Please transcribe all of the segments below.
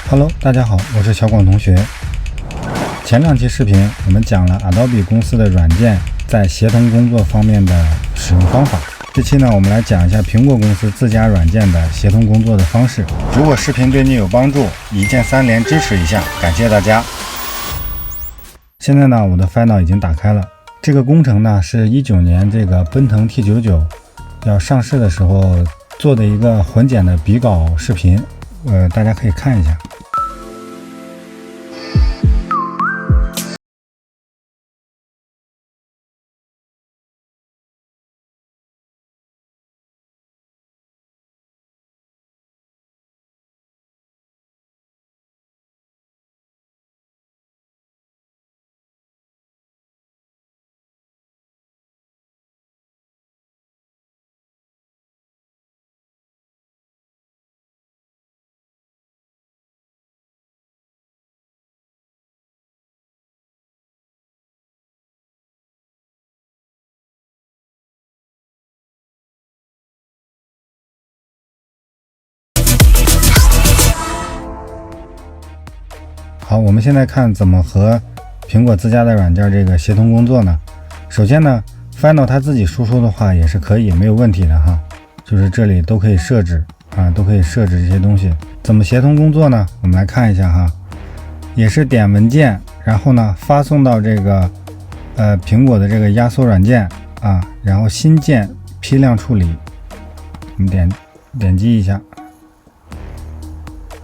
Hello， 大家好，我是小广同学。前两期视频我们讲了 Adobe 公司的软件在协同工作方面的使用方法。这期呢，我们来讲一下苹果公司自家软件的协同工作的方式。如果视频对你有帮助，一键三连支持一下，感谢大家。现在呢，我的 Final 已经打开了。这个工程呢，是19年这个奔腾 T99 要上市的时候做的一个混剪的比稿视频，大家可以看一下。好，我们现在看怎么和苹果自家的软件这个协同工作呢？首先呢 Final 它自己输出的话也是可以，没有问题的哈，就是这里都可以设置啊，都可以设置这些东西。怎么协同工作呢？我们来看一下哈，也是点文件，然后呢发送到这个苹果的这个压缩软件啊，然后新建批量处理，我们点击一下。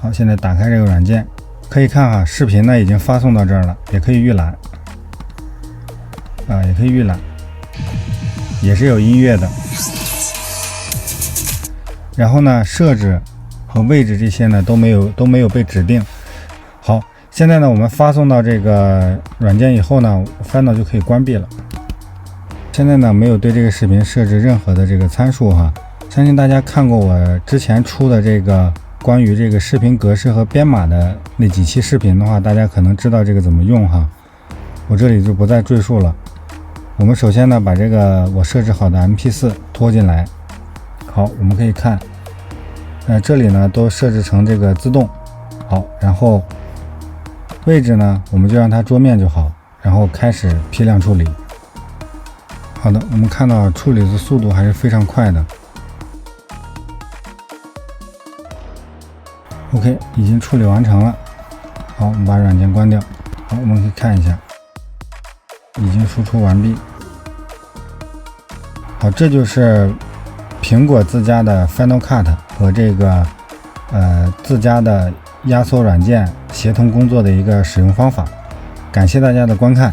好，现在打开这个软件。可以看哈，视频呢已经发送到这儿了，也可以预览啊，也可以预览，也是有音乐的。然后呢，设置和位置这些呢都没有被指定。好，现在呢我们发送到这个软件以后呢 ，Final 就可以关闭了。现在呢没有对这个视频设置任何的这个参数哈，相信大家看过我之前出的这个。关于这个视频格式和编码的那几期视频的话，大家可能知道这个怎么用哈，我这里就不再赘述了。我们首先呢，把这个我设置好的 MP4 拖进来。好，我们可以看，这里呢都设置成这个自动。好，然后位置呢，我们就让它桌面就好，然后开始批量处理。好的，我们看到处理的速度还是非常快的。OK， 已经处理完成了。好，我们把软件关掉。好，我们可以看一下，已经输出完毕。好，这就是苹果自家的 Final Cut 和这个自家的压缩软件协同工作的一个使用方法。感谢大家的观看。